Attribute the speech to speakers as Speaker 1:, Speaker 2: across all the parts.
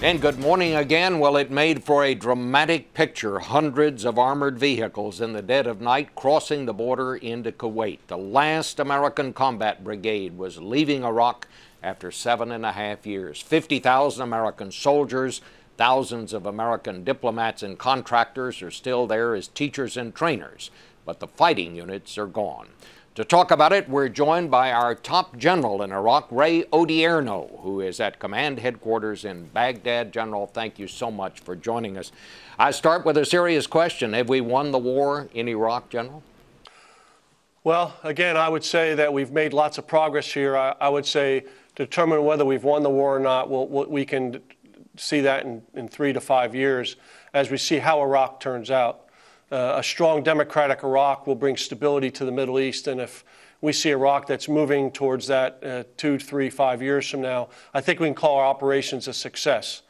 Speaker 1: And good morning again. Well, it made for a dramatic picture. Hundreds of armored vehicles in the dead of night crossing the border into Kuwait. The last American combat brigade was leaving Iraq after 7.5 years. 50,000 American soldiers, thousands of American diplomats and contractors are still there as teachers and trainers, but the fighting units are gone. To talk about it, we're joined by our top general in Iraq, Ray Odierno, who is at command headquarters in Baghdad. General, thank you so much for joining us. I start with a serious question. Have we won the war in Iraq, General?
Speaker 2: Well, again, I would say that we've made lots of progress here. I would say to determine whether we've won the war or not, we can see that in 3 to 5 years as we see how Iraq turns out. A strong democratic Iraq will bring stability to the Middle East, and if we see Iraq that's moving towards that 2, 3, 5 years from now, I think we can call our operations a success.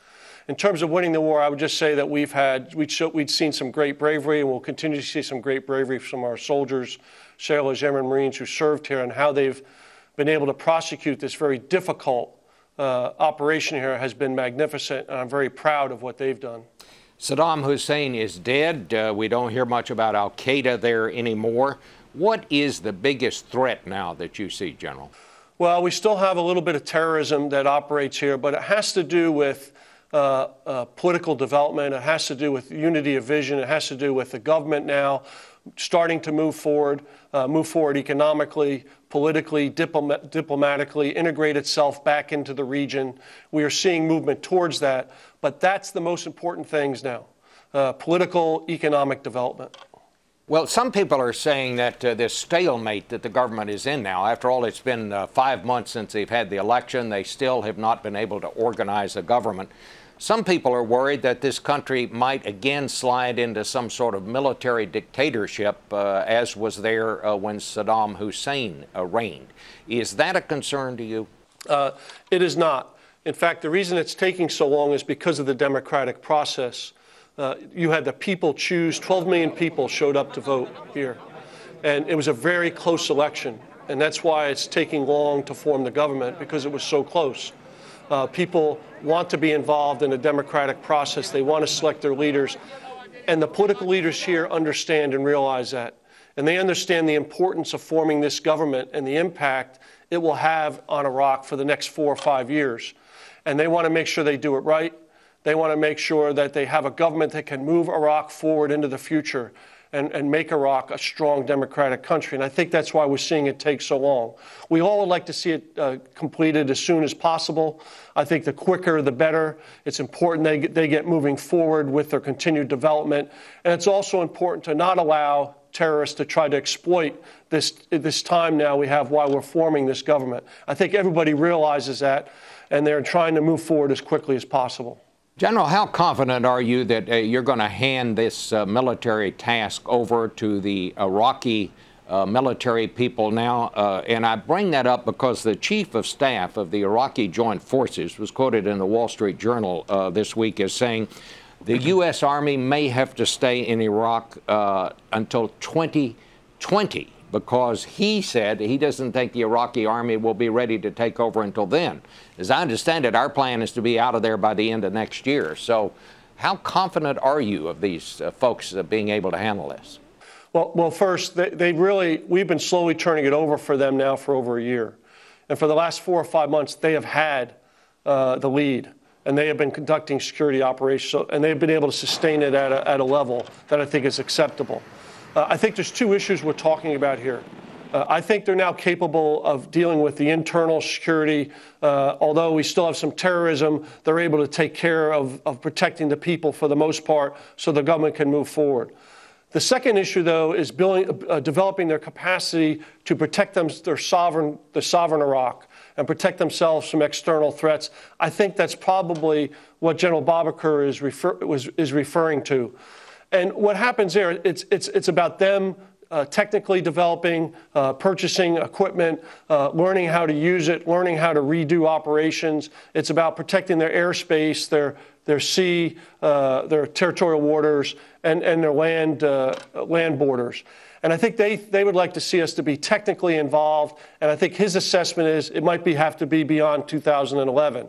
Speaker 2: In terms of winning the war, I would just say that we'd seen some great bravery, and we'll continue to see some great bravery from our soldiers, sailors, airmen, Marines who served here, and how they've been able to prosecute this very difficult operation here has been magnificent, and I'm very proud of what they've done.
Speaker 1: Saddam Hussein is dead. We don't hear much about al-Qaeda there anymore. What is the biggest threat now that you see, General?
Speaker 2: Well, we still have a little bit of terrorism that operates here, but it has to do with political development. It has to do with unity of vision. It has to do with the government now starting to move forward economically, politically, diplomatically, integrate itself back into the region. We are seeing movement towards that, but that's the most important things now, political, economic development.
Speaker 1: Well, some people are saying that this stalemate that the government is in now, after all, it's been 5 months since they've had the election, they still have not been able to organize a government. Some people are worried that this country might again slide into some sort of military dictatorship, as was there when Saddam Hussein reigned. Is that a concern to you?
Speaker 2: It is not. In fact, the reason it's taking so long is because of the democratic process. You had the people choose. 12 million people showed up to vote here. And it was a very close election. And that's why it's taking long to form the government, because it was so close. People want to be involved in a democratic process. They want to select their leaders. And the political leaders here understand and realize that. And they understand the importance of forming this government and the impact it will have on Iraq for the next 4 or 5 years. And they want to make sure they do it right. They want to make sure that they have a government that can move Iraq forward into the future and make Iraq a strong democratic country. And I think that's why we're seeing it take so long. We all would like to see it completed as soon as possible. I think the quicker, the better. It's important they get moving forward with their continued development. And it's also important to not allow terrorists to try to exploit this time now we have while we're forming this government. I think everybody realizes that, and they're trying to move forward as quickly as possible.
Speaker 1: General, how confident are you that you're going to hand this military task over to the Iraqi military people now? And I bring that up because the chief of staff of the Iraqi Joint Forces was quoted in the Wall Street Journal this week as saying the U.S. Army may have to stay in Iraq until 2020. Because he said he doesn't think the Iraqi army will be ready to take over until then. As I understand it, our plan is to be out of there by the end of next year. So how confident are you of these folks being able to handle this?
Speaker 2: Well, first, we've been slowly turning it over for them now for over a year. And for the last 4 or 5 months, they have had the lead. And they have been conducting security operations, and they've been able to sustain it at a level that I think is acceptable. I think there's 2 issues we're talking about here. I think they're now capable of dealing with the internal security. Although we still have some terrorism, they're able to take care of protecting the people for the most part so the government can move forward. The second issue, though, is developing their capacity to protect the sovereign Iraq and protect themselves from external threats. I think that's probably what General Babaker is referring to. And what happens there, it's about them technically developing, purchasing equipment, learning how to use it, learning how to redo operations. It's about protecting their airspace, their sea, their territorial waters, and their land borders. And I think they would like to see us to be technically involved. And I think his assessment is it might have to be beyond 2011.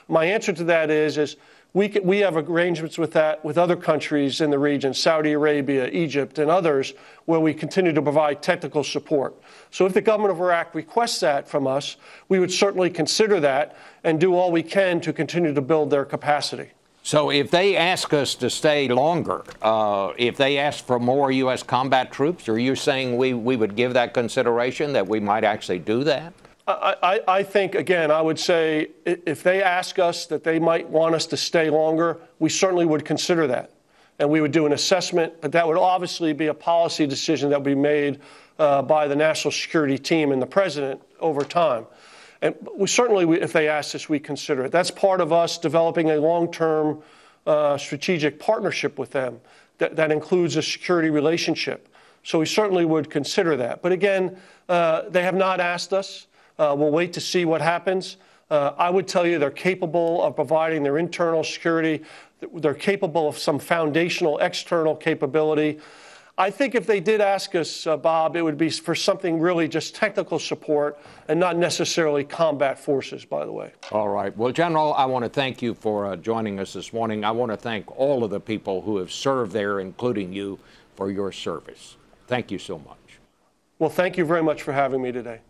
Speaker 2: My answer to that is we have arrangements with that with other countries in the region, Saudi Arabia, Egypt, and others, where we continue to provide technical support. So if the government of Iraq requests that from us, we would certainly consider that and do all we can to continue to build their capacity.
Speaker 1: So if they ask us to stay longer, if they ask for more U.S. combat troops, are you saying we would give that consideration, that we might actually do that?
Speaker 2: I think, again, I would say if they ask us that they might want us to stay longer, we certainly would consider that. And we would do an assessment, but that would obviously be a policy decision that would be made by the national security team and the president over time. And we certainly, if they ask us, we consider it. That's part of us developing a long-term strategic partnership with them that includes a security relationship. So we certainly would consider that. But again, they have not asked us. We'll wait to see what happens. I would tell you they're capable of providing their internal security. They're capable of some foundational external capability. I think if they did ask us, Bob, it would be for something really just technical support and not necessarily combat forces, by the way.
Speaker 1: All right. Well, General, I want to thank you for joining us this morning. I want to thank all of the people who have served there, including you, for your service. Thank you so much.
Speaker 2: Well, thank you very much for having me today.